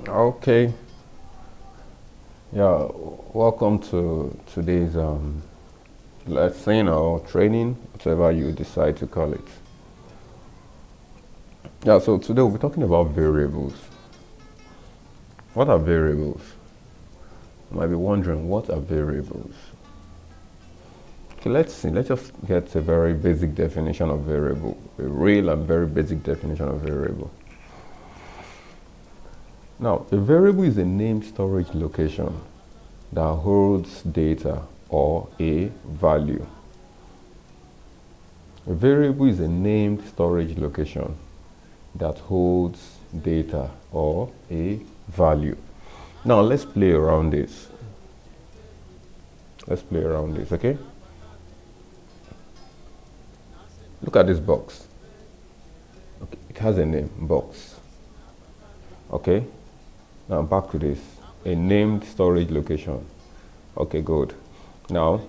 Okay, yeah, welcome to today's lesson or training, whatever you decide to call it. Yeah, so today we'll be talking about variables. What are variables? You might be wondering, what are variables? Okay, let's see. Let's just get a very basic definition of variable, a real and very basic definition of variable. Now, a variable is a named storage location that holds data or a value. A variable is a named storage location that holds data or a value. Now let's play around this. Let's play around this, okay? Look at this box. Okay, it has a name, box. Okay? Now back to this. A named storage location. Okay, good. Now,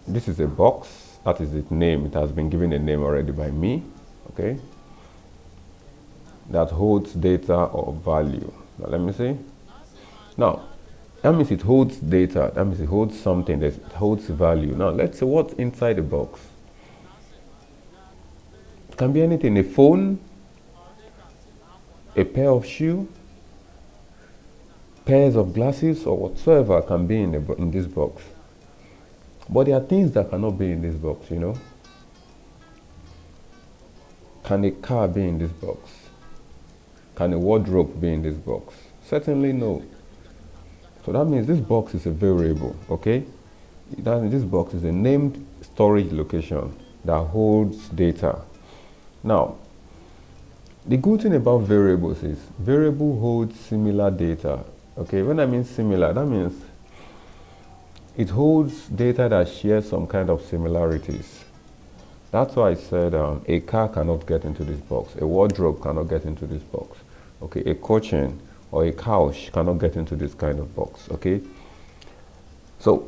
this is a box. That is its name. It has been given a name already by me. Okay? That holds data or value. Now let me see. Now, that means it holds data. That means it holds something. That it holds value. Now, let's see what's inside the box. It can be anything. A phone, a pair of shoes, pairs of glasses, or whatsoever can be in this box. But there are things that cannot be in this box, you know. Can a car be in this box? Can a wardrobe be in this box? Certainly no. So that means this box is a variable, okay? That means this box is a named storage location that holds data. Now, the good thing about variables is variable holds similar data. Okay, when I mean similar, that means it holds data that shares some kind of similarities. That's why I said a car cannot get into this box. A wardrobe cannot get into this box. Okay, a curtain or a couch cannot get into this kind of box. Okay, so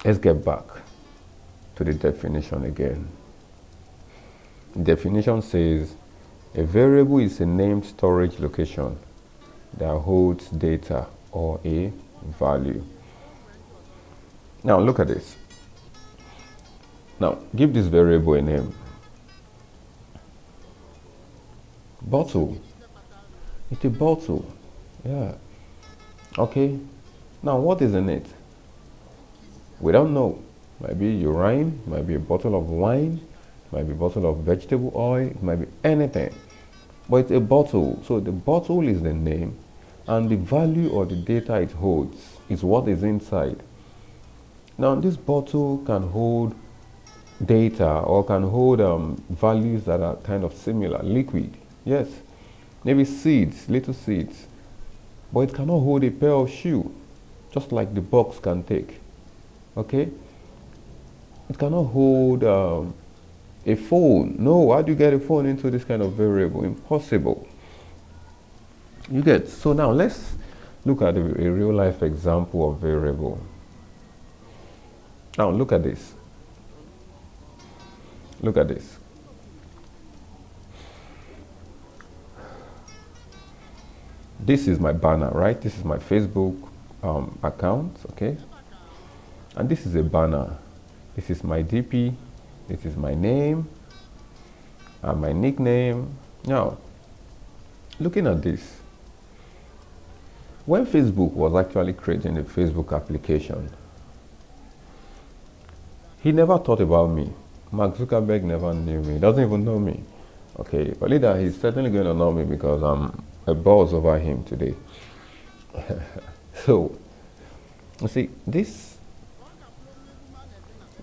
let's get back to the definition again. The definition says a variable is a named storage location that holds data or a value. Now look at this. Now give this variable a name. Bottle. It's a bottle. Yeah. Okay. Now what is in it? We don't know. Might be urine, might be a bottle of wine, might be a bottle of vegetable oil, it might be anything. But it's a bottle. So the bottle is the name, and the value or the data it holds is what is inside. Now this bottle can hold data or can hold values that are kind of similar. Liquid, yes. Maybe seeds, little seeds. But it cannot hold a pair of shoes, just like the box can take. Okay? It cannot hold a phone. No, how do you get a phone into this kind of variable? Impossible. You get. So now let's look at a real life example of variable. Now look at this. Look at this. This is my banner, right? This is my Facebook account, okay? And this is a banner. This is my DP. This is my name and my nickname. Now, looking at this, when Facebook was actually creating the Facebook application, he never thought about me. Mark Zuckerberg never knew me. He doesn't even know me. Okay, but later he's certainly going to know me because I'm a boss over him today. So, you see, this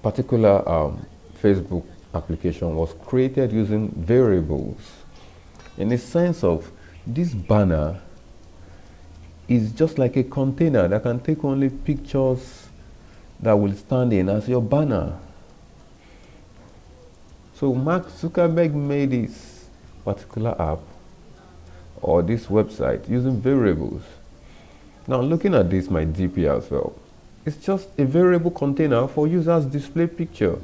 particular Facebook application was created using variables, in the sense of this banner is just like a container that can take only pictures that will stand in as your banner. So Mark Zuckerberg made this particular app or this website using variables. Now looking at this, my DP as well, it's just a variable container for users' display picture.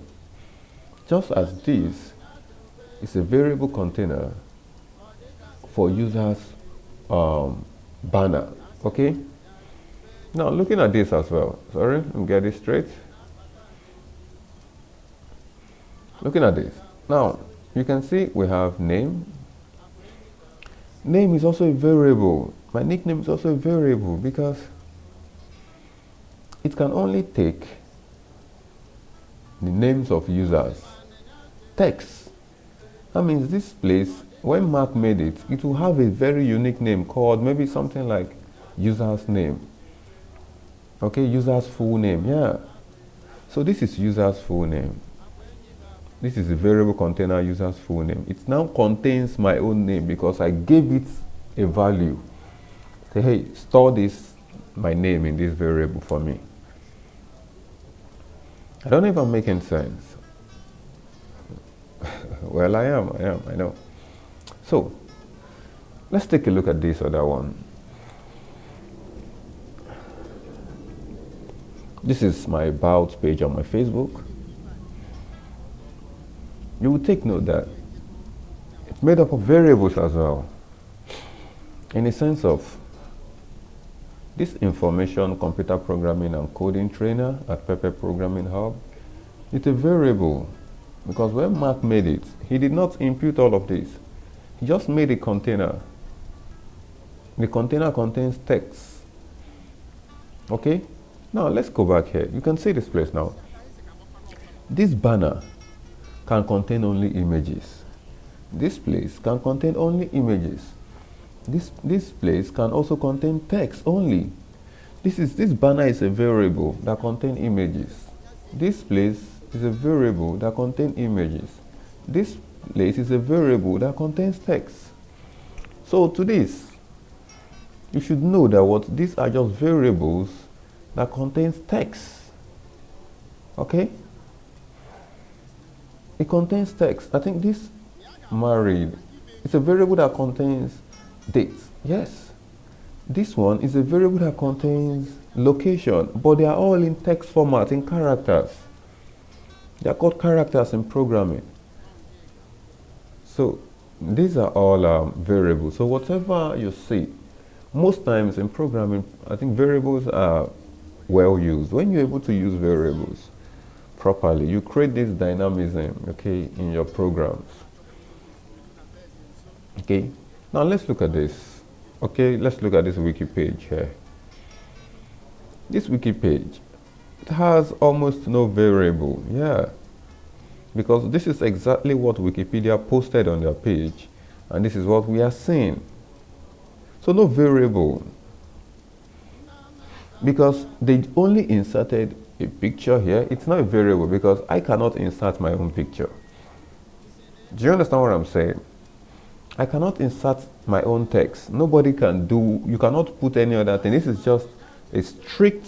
Just as this is a variable container for users banner. Okay. Now looking at this as well. Sorry, let me get this straight. Looking at this. Now you can see we have name. Name is also a variable. My nickname is also a variable because it can only take the names of users. Text. That means this place, when Mark made it, it will have a very unique name called maybe something like user's name. Okay, user's full name. Yeah. So this is user's full name. This is a variable container user's full name. It now contains my own name because I gave it a value. Say, hey, store this, my name in this variable for me. I don't know if I'm making sense. Well, I know. So, let's take a look at this other one. This is my about page on my Facebook. You will take note that it's made up of variables as well. In the sense of this information computer programming and coding trainer at Pepe Programming Hub, it's a variable because when Mark made it, he did not impute all of this. He just made a container. The container contains text. Okay? Now let's go back here. You can see this place now. This banner can contain only images. This place can contain only images. This place can also contain text only. This banner is a variable that contains images. This place is a variable that contains images. This place is a variable that contains text. So to this, you should know that what these are just variables that contains text. Okay? It contains text. I think this married, it's a variable that contains dates. Yes. This one is a variable that contains location, but they are all in text format, in characters. They are called characters in programming. So these are all variables. So whatever you see, most times in programming, I think variables are well used. When you're able to use variables properly, you create this dynamism, okay, in your programs. Okay, now let's look at this. Okay, let's look at this wiki page here. This wiki page, it has almost no variable. Yeah, because this is exactly what Wikipedia posted on their page, and this is what we are seeing. So no variable, because they only inserted a picture here. It's not a variable because I cannot insert my own picture. Do you understand what I'm saying? I cannot insert my own text. Nobody can do, you cannot put any other thing. This is just a strict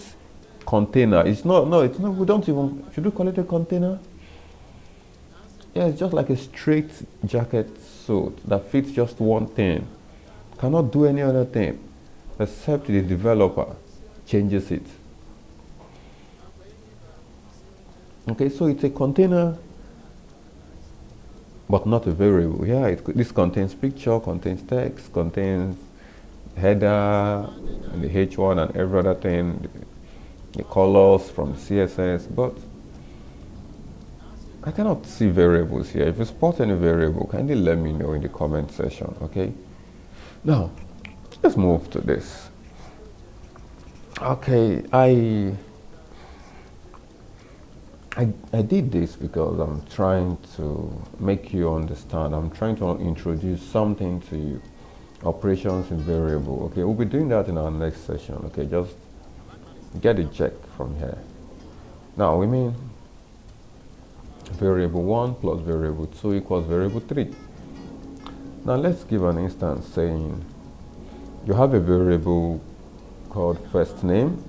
container. It's not, no, it's not, we don't even, should we call it a container? Yeah, it's just like a straight jacket suit that fits just one thing. Cannot do any other thing except the developer changes it. Okay, so it's a container but not a variable. Yeah, this contains picture, contains text, contains header, and the H1 and every other thing, the colors from CSS, but I cannot see variables here. If you spot any variable, kindly let me know in the comment section, okay? Now, let's move to this. Okay, I did this because I'm trying to make you understand. I'm trying to introduce something to you. Operations in variable. Okay, we'll be doing that in our next session. Okay, just get a check from here. Now, we mean variable 1 plus variable 2 equals variable 3. Now, let's give an instance saying you have a variable called first name.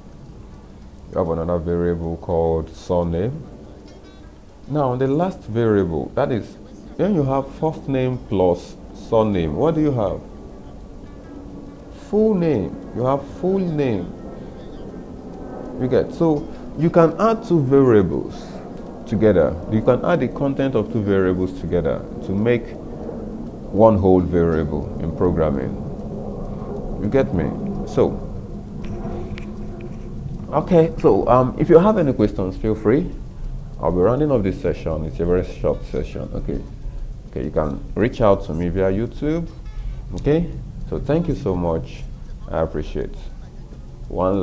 You have another variable called surname. Now, the last variable, that is, when you have first name plus surname, what do you have? Full name. You have full name. You get, so you can add two variables together. You can add the content of two variables together to make one whole variable in programming. You get me? So, okay, so if you have any questions, feel free. I'll be rounding off this session. It's a very short session. Okay, you can reach out to me via YouTube. Okay, so thank you so much. I appreciate. One